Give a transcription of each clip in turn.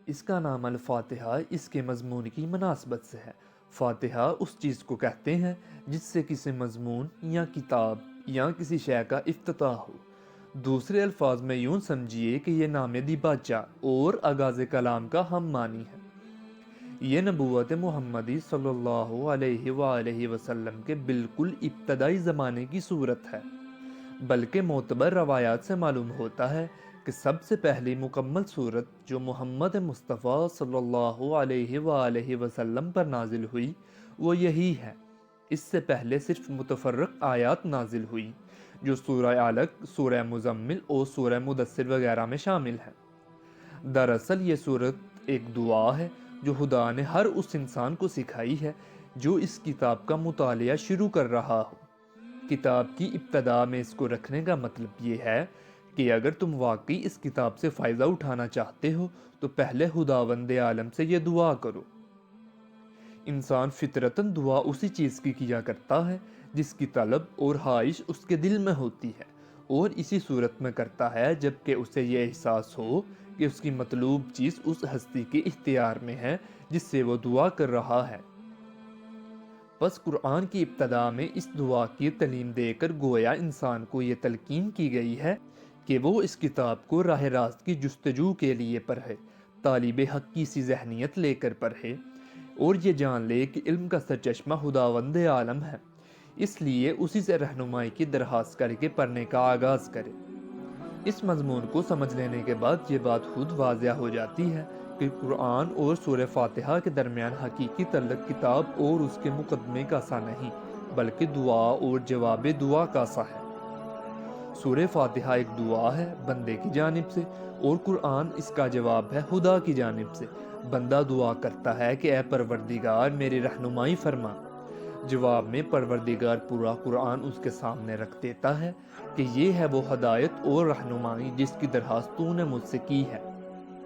اس کا نام الفاتحہ اس کے مضمون کی مناسبت سے ہے۔ فاتحہ اس چیز کو کہتے ہیں جس سے کسی مضمون یا کتاب یا کسی شے کا افتتاح ہو۔ دوسرے الفاظ میں یوں سمجھیے کہ یہ نام دیباچہ اور آغاز کلام کا ہم معنی ہے۔ یہ نبوت محمدی صلی اللہ علیہ وآلہ وسلم کے بالکل ابتدائی زمانے کی صورت ہے، بلکہ معتبر روایات سے معلوم ہوتا ہے کہ سب سے پہلی مکمل صورت جو محمد مصطفیٰ صلی اللہ علیہ وآلہ وسلم پر نازل ہوئی وہ یہی ہے۔ اس سے پہلے صرف متفرق آیات نازل ہوئی جو سورہ علق، سورہ مزمل اور سورہ مدثر وغیرہ میں شامل ہیں۔ دراصل یہ صورت ایک دعا ہے جو خدا نے ہر اس انسان کو سکھائی ہے جو اس کتاب کا مطالعہ شروع کر رہا ہو۔ کتاب کی ابتدا میں اس کو رکھنے کا مطلب یہ ہے کہ اگر تم واقعی اس کتاب سے فائدہ اٹھانا چاہتے ہو تو پہلے خداوند عالم سے یہ دعا کرو۔ انسان فطرتاً دعا اسی چیز کی کیا کرتا ہے جس کی طلب اور خواہش اس کے دل میں ہوتی ہے، اور اسی صورت میں کرتا ہے جبکہ اسے یہ احساس ہو کہ اس کی مطلوب چیز اس ہستی کے اختیار میں ہے جس سے وہ دعا کر رہا ہے۔ بس قرآن کی ابتدا میں اس دعا کی تعلیم دے کر گویا انسان کو یہ تلقین کی گئی ہے کہ وہ اس کتاب کو راہ راست کی جستجو کے لیے پڑھے، طالب حق کی سی ذہنیت لے کر پڑھے، اور یہ جان لے کہ علم کا سرچشمہ خداوند عالم ہے، اس لیے اسی سے رہنمائی کی درخواست کر کے پڑھنے کا آغاز کرے۔ اس مضمون کو سمجھ لینے کے بعد یہ بات خود واضح ہو جاتی ہے کہ قرآن اور سورہ فاتحہ کے درمیان حقیقی تعلق کتاب اور اس کے مقدمے کا سا نہیں بلکہ دعا اور جواب دعا کا سا ہے۔ سورہ فاتحہ ایک دعا ہے بندے کی جانب سے، اور قرآن اس کا جواب ہے خدا کی جانب سے۔ بندہ دعا کرتا ہے کہ اے پروردگار میری رہنمائی فرما۔ جواب میں پروردگار پورا قرآن اس کے سامنے رکھ دیتا ہے کہ یہ ہے وہ ہدایت اور رہنمائی جس کی درخواست تو نے مجھ سے کی ہے۔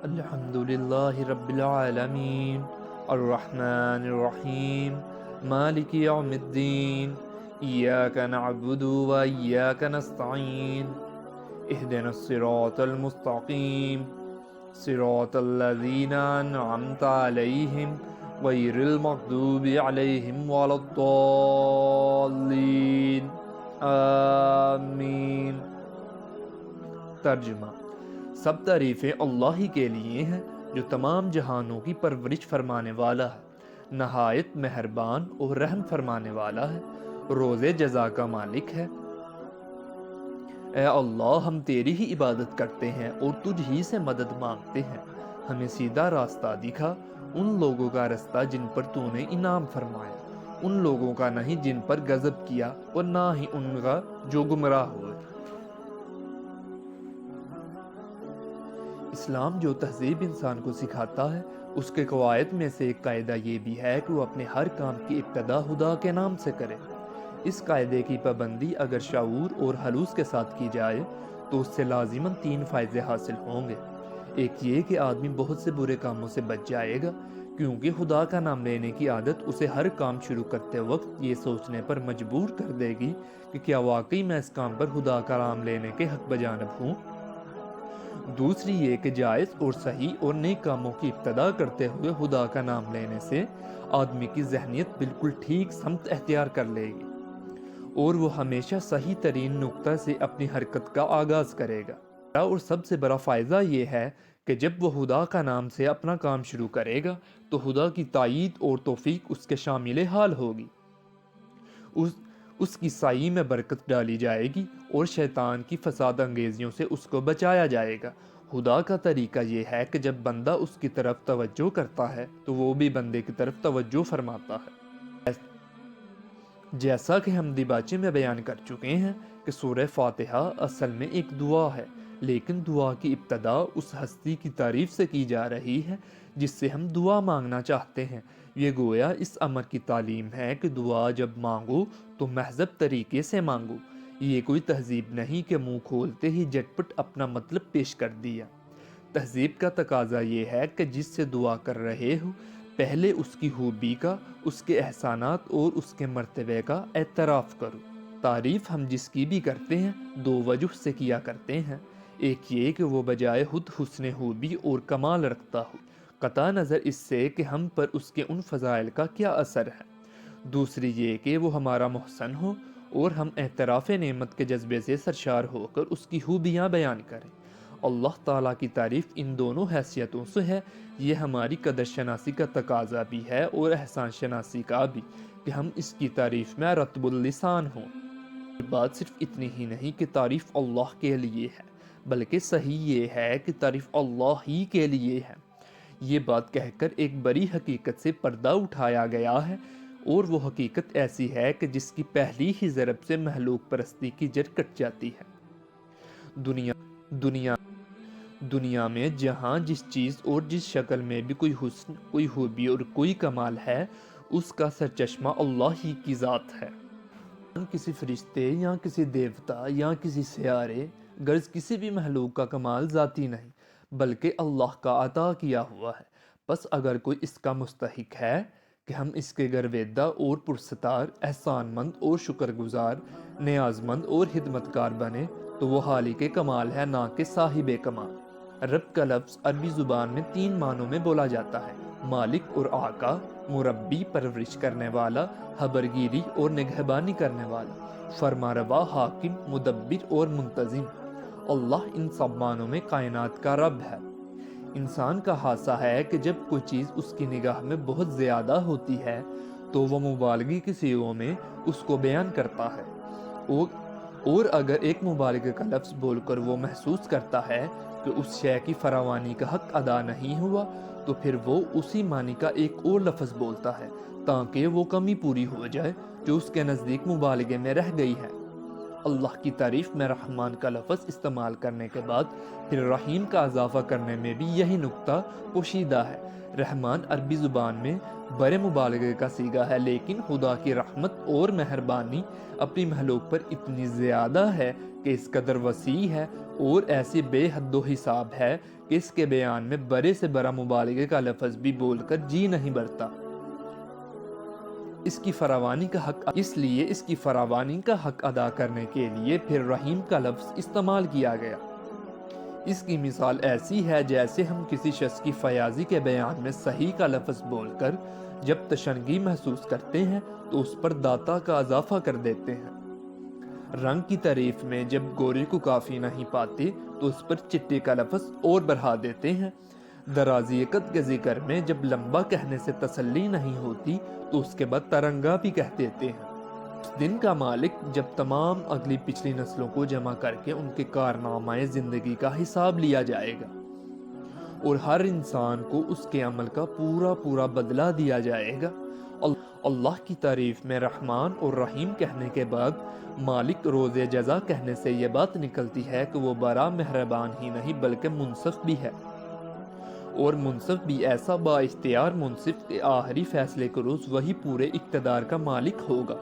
الحمدللہ رب العالمین الرحمن الرحیم مالک یوم الدین ایاک نعبد و ایاک نستعین اہدنا الصراط المستقیم صراط الذین انعمت علیہم غیر المغضوب علیہم ولا الضالین آمین۔ ترجمہ: سب تعریفیں اللہ ہی کے لیے ہیں جو تمام جہانوں کی پرورش فرمانے والا ہے، نہایت مہربان اور رحم فرمانے والا ہے، روز جزا کا مالک ہے۔ اے اللہ، ہم تیری ہی عبادت کرتے ہیں اور تجھ ہی سے مدد مانگتے ہیں۔ ہمیں سیدھا راستہ دکھا، ان لوگوں کا راستہ جن پر تو نے انعام فرمایا، ان لوگوں کا نہیں جن پر غضب کیا، اور نہ ہی ان کا جو گمراہ ہوئے۔ اسلام جو تہذیب انسان کو سکھاتا ہے اس کے قواعد میں سے ایک قاعدہ یہ بھی ہے کہ وہ اپنے ہر کام کی ابتدا خدا کے نام سے کرے۔ اس قاعدے کی پابندی اگر شعور اور خلوص کے ساتھ کی جائے تو اس سے لازماً 3 فائدے حاصل ہوں گے۔ ایک یہ کہ آدمی بہت سے برے کاموں سے بچ جائے گا، کیونکہ خدا کا نام لینے کی عادت اسے ہر کام شروع کرتے وقت یہ سوچنے پر مجبور کر دے گی کہ کیا واقعی میں اس کام پر خدا کا نام لینے کے حق بجانب ہوں۔ دوسری یہ کہ جائز اور صحیح اور نیک کاموں کی ابتدا کرتے ہوئے خدا کا نام لینے سے آدمی کی ذہنیت بالکل ٹھیک سمت اختیار کر لے گی، اور وہ ہمیشہ صحیح ترین نقطہ سے اپنی حرکت کا آغاز کرے گا۔ اور سب سے بڑا فائدہ یہ ہے کہ جب وہ خدا کا نام سے اپنا کام شروع کرے گا تو خدا کی تائید اور توفیق اس کے شامل حال ہوگی، اس کی سائی میں برکت ڈالی جائے گی اور شیطان کی فساد انگیزیوں سے اس کو بچایا جائے گا۔ خدا کا طریقہ یہ ہے کہ جب بندہ اس کی طرف توجہ کرتا ہے تو وہ بھی بندے کی طرف توجہ فرماتا ہے۔ جیسا کہ ہم دیباچے میں بیان کر چکے ہیں کہ سورہ فاتحہ اصل میں ایک دعا ہے، لیکن دعا کی ابتدا اس ہستی کی تعریف سے کی جا رہی ہے جس سے ہم دعا مانگنا چاہتے ہیں۔ یہ گویا اس امر کی تعلیم ہے کہ دعا جب مانگو تو مہذب طریقے سے مانگو۔ یہ کوئی تہذیب نہیں کہ منہ کھولتے ہی جھٹ پٹ اپنا مطلب پیش کر دیا۔ تہذیب کا تقاضا یہ ہے کہ جس سے دعا کر رہے ہو پہلے اس کی خوبی کا، اس کے احسانات اور اس کے مرتبے کا اعتراف کرو۔ تعریف ہم جس کی بھی کرتے ہیں 2 وجہ سے کیا کرتے ہیں۔ ایک یہ کہ وہ بجائے خود حسن خوبی اور کمال رکھتا ہو، قطع نظر اس سے کہ ہم پر اس کے ان فضائل کا کیا اثر ہے، دوسری یہ کہ وہ ہمارا محسن ہو اور ہم اعتراف نعمت کے جذبے سے سرشار ہو کر اس کی خوبیاں بیان کریں۔ اللہ تعالیٰ کی تعریف ان دونوں حیثیتوں سے ہے، یہ ہماری قدر شناسی کا تقاضا بھی ہے اور احسان شناسی کا بھی، کہ ہم اس کی تعریف میں رطب اللسان ہوں۔ بات صرف اتنی ہی نہیں کہ تعریف اللہ کے لیے ہے، بلکہ صحیح یہ ہے کہ تعریف اللہ ہی کے لیے ہے۔ یہ بات کہہ کر ایک بڑی حقیقت سے پردہ اٹھایا گیا ہے، اور وہ حقیقت ایسی ہے کہ جس کی پہلی ہی ضرب سے مخلوق پرستی کی جڑ کٹ جاتی ہے۔ دنیا میں جہاں جس چیز اور جس شکل میں بھی کوئی حسن، کوئی خوبی اور کوئی کمال ہے، اس کا سرچشمہ اللہ ہی کی ذات ہے۔ کسی فرشتے یا کسی دیوتا یا کسی سیارے، غرض کسی بھی مخلوق کا کمال ذاتی نہیں، بلکہ اللہ کا عطا کیا ہوا ہے۔ بس اگر کوئی اس کا مستحق ہے کہ ہم اس کے گرویدہ اور پرستار، احسان مند اور شکر گزار، نیاز مند اور خدمتگار بنے، تو وہ خالق کمال ہے، نہ کہ صاحب کمال۔ رب کا لفظ عربی زبان میں 3 معنوں میں بولا جاتا ہے: مالک اور آقا، مربی پرورش کرنے والا، خبرگیری اور نگہبانی کرنے والا، فرمانروا، حاکم، مدبر اور منتظم۔ اللہ ان سب معنوں میں کائنات کا رب ہے۔ انسان کا حادثہ ہے کہ جب کوئی چیز اس کی نگاہ میں بہت زیادہ ہوتی ہے تو وہ مبالغے کی صیغوں میں اس کو بیان کرتا ہے، اور اگر ایک مبالغے کا لفظ بول کر وہ محسوس کرتا ہے کہ اس شے کی فراوانی کا حق ادا نہیں ہوا، تو پھر وہ اسی معنی کا ایک اور لفظ بولتا ہے تاکہ وہ کمی پوری ہو جائے جو اس کے نزدیک مبالغے میں رہ گئی ہے۔ اللہ کی تعریف میں رحمان کا لفظ استعمال کرنے کے بعد پھر رحیم کا اضافہ کرنے میں بھی یہی نکتہ پوشیدہ ہے۔ رحمان عربی زبان میں بڑے مبالغے کا صیغہ ہے، لیکن خدا کی رحمت اور مہربانی اپنی مخلوق پر اتنی زیادہ ہے کہ اس قدر وسیع ہے اور ایسی بے حد و حساب ہے کہ اس کے بیان میں بڑے سے بڑا مبالغے کا لفظ بھی بول کر جی نہیں بھرتا۔ اس لیے اس کی فراوانی کا حق ادا کرنے کے لیے پھر رحیم کا لفظ استعمال کیا گیا۔ اس کی مثال ایسی ہے جیسے ہم کسی شخص کی فیاضی کے بیان میں صحیح کا لفظ بول کر جب تشنگی محسوس کرتے ہیں تو اس پر داتا کا اضافہ کر دیتے ہیں۔ رنگ کی تعریف میں جب گورے کو کافی نہیں پاتے تو اس پر چٹے کا لفظ اور بڑھا دیتے ہیں۔ درازیقت کے ذکر میں جب لمبا کہنے سے تسلی نہیں ہوتی تو اس کے بعد ترنگا بھی کہہ دیتے ہیں۔ اس دن کا مالک جب تمام اگلی پچھلی نسلوں کو جمع کر کے ان کے کارنامہ زندگی کا حساب لیا جائے گا اور ہر انسان کو اس کے عمل کا پورا بدلہ دیا جائے گا۔ اللہ کی تعریف میں رحمان اور رحیم کہنے کے بعد مالک روز جزا کہنے سے یہ بات نکلتی ہے کہ وہ بڑا مہربان ہی نہیں بلکہ منصف بھی ہے، اور منصف بھی ایسا با اختیار منصف کے آخری فیصلے کے روز وہی پورے اقتدار کا مالک ہوگا۔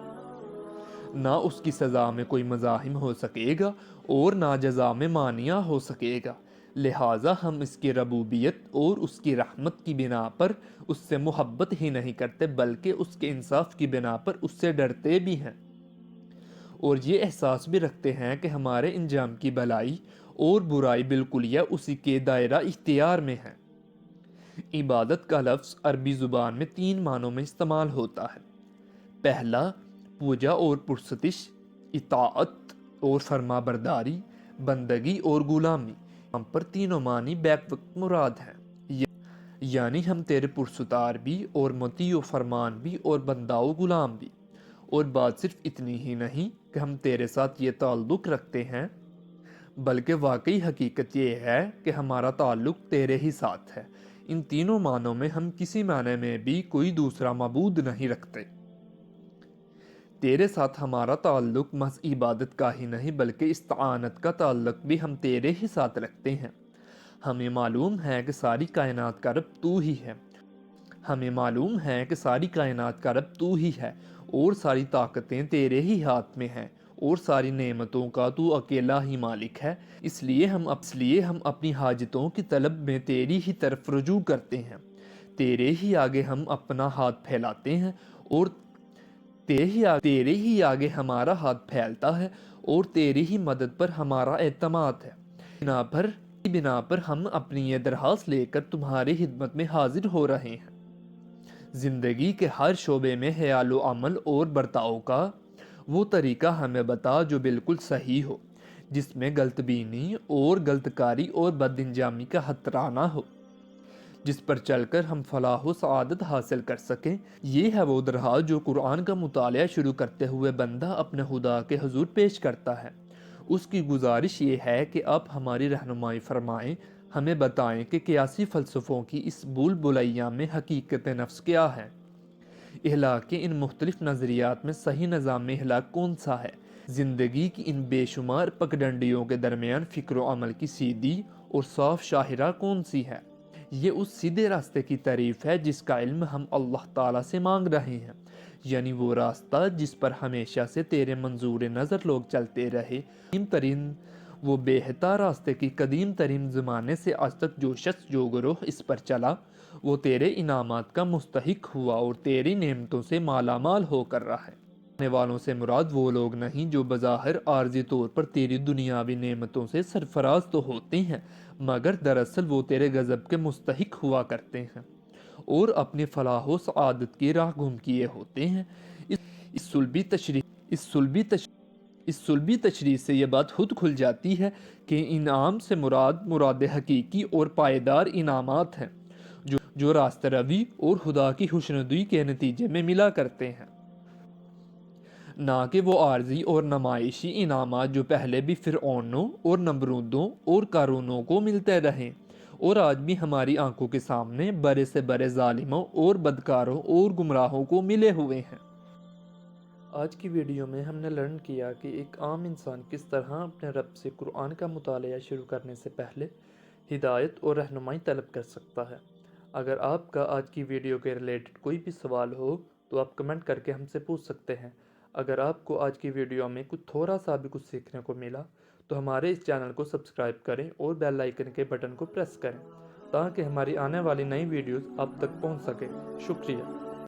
نہ اس کی سزا میں کوئی مزاحم ہو سکے گا اور نہ جزا میں مانیہ ہو سکے گا، لہٰذا ہم اس کی ربوبیت اور اس کی رحمت کی بنا پر اس سے محبت ہی نہیں کرتے بلکہ اس کے انصاف کی بنا پر اس سے ڈرتے بھی ہیں، اور یہ احساس بھی رکھتے ہیں کہ ہمارے انجام کی بھلائی اور برائی بالکلیہ اسی کے دائرہ اختیار میں ہے۔ عبادت کا لفظ عربی زبان میں 3 معنوں میں استعمال ہوتا ہے۔ پہلا، پوجا اور پرستش، اطاعت اور فرما برداری، بندگی اور غلامی۔ ہم پر تینوں معنی بیک وقت مراد ہیں، یعنی ہم تیرے پرستار بھی اور مطیع و فرمان بھی اور بندہ و غلام بھی۔ اور بات صرف اتنی ہی نہیں کہ ہم تیرے ساتھ یہ تعلق رکھتے ہیں، بلکہ واقعی حقیقت یہ ہے کہ ہمارا تعلق تیرے ہی ساتھ ہے۔ ان تینوں معنوں میں ہم کسی معنی میں بھی کوئی دوسرا معبود نہیں رکھتے۔ تیرے ساتھ ہمارا تعلق محض عبادت کا ہی نہیں بلکہ استعانت کا تعلق بھی ہم تیرے ہی ساتھ رکھتے ہیں۔ ہمیں معلوم ہے کہ ساری کائنات کا رب تو ہی ہے۔ اور ساری طاقتیں تیرے ہی ہاتھ میں ہیں اور ساری نعمتوں کا تو اکیلا ہی مالک ہے، اس لیے ہم اپنی حاجتوں کی طلب میں تیری ہی طرف رجوع کرتے ہیں۔ تیرے ہی آگے ہم اپنا ہاتھ پھیلاتے ہیں اور تیرے ہی آگے ہمارا ہاتھ پھیلتا ہے اور تیری ہی مدد پر ہمارا اعتماد ہے۔ بنا پر بنا پر ہم اپنی یہ درخواست لے کر تمہاری خدمت میں حاضر ہو رہے ہیں۔ زندگی کے ہر شعبے میں خیال و عمل اور برتاؤ کا وہ طریقہ ہمیں بتا جو بالکل صحیح ہو، جس میں غلط بینی اور غلط کاری اور بد انجامی کا خطرہ نہ ہو، جس پر چل کر ہم فلاح و سعادت حاصل کر سکیں۔ یہ ہے وہ درخواست جو قرآن کا مطالعہ شروع کرتے ہوئے بندہ اپنے خدا کے حضور پیش کرتا ہے۔ اس کی گزارش یہ ہے کہ آپ ہماری رہنمائی فرمائیں، ہمیں بتائیں کہ قیاسی فلسفوں کی اس بھول بھلیاں میں حقیقت نفس کیا ہے، اخلاق کے ان مختلف نظریات میں صحیح نظام اخلاق کون سا ہے، زندگی کی ان بے شمار پگڈنڈیوں کے درمیان فکر و عمل کی سیدھی اور صاف شاہراہ کون سی ہے۔ یہ اس سیدھے راستے کی تعریف ہے جس کا علم ہم اللہ تعالیٰ سے مانگ رہے ہیں، یعنی وہ راستہ جس پر ہمیشہ سے تیرے منظور نظر لوگ چلتے رہے، قدیم ترین وہ بہتر راستے کی قدیم ترین زمانے سے آج تک جو شخص جو گروہ اس پر چلا وہ تیرے انعامات کا مستحق ہوا اور تیری نعمتوں سے مالا مال ہو کر رہا ہے۔ آنے والوں سے مراد وہ لوگ نہیں جو بظاہر عارضی طور پر تیری دنیاوی نعمتوں سے سرفراز تو ہوتے ہیں مگر دراصل وہ تیرے غضب کے مستحق ہوا کرتے ہیں اور اپنی فلاح و سعادت کی راہ گم کیے ہوتے ہیں۔ اس سلبی تشریح سے یہ بات خود کھل جاتی ہے کہ انعام سے مراد حقیقی اور پائیدار انعامات ہیں جو راست روی اور خدا کی خوشنودی کے نتیجے میں ملا کرتے ہیں، نہ کہ وہ عارضی اور نمائشی انعامات جو پہلے بھی فرعونوں اور نمرودوں اور قارونوں کو ملتے رہے اور آج بھی ہماری آنکھوں کے سامنے بڑے سے بڑے ظالموں اور بدکاروں اور گمراہوں کو ملے ہوئے ہیں۔ آج کی ویڈیو میں ہم نے لرن کیا کہ ایک عام انسان کس طرح اپنے رب سے قرآن کا مطالعہ شروع کرنے سے پہلے ہدایت اور رہنمائی طلب کر سکتا ہے۔ اگر آپ کا آج کی ویڈیو کے ریلیٹڈ کوئی بھی سوال ہو تو آپ کمنٹ کر کے ہم سے پوچھ سکتے ہیں۔ اگر آپ کو آج کی ویڈیو میں کچھ تھوڑا سا بھی کچھ سیکھنے کو ملا تو ہمارے اس چینل کو سبسکرائب کریں اور بیل آئیکن کے بٹن کو پریس کریں تاکہ ہماری آنے والی نئی ویڈیوز آپ تک پہنچ سکے۔ شکریہ۔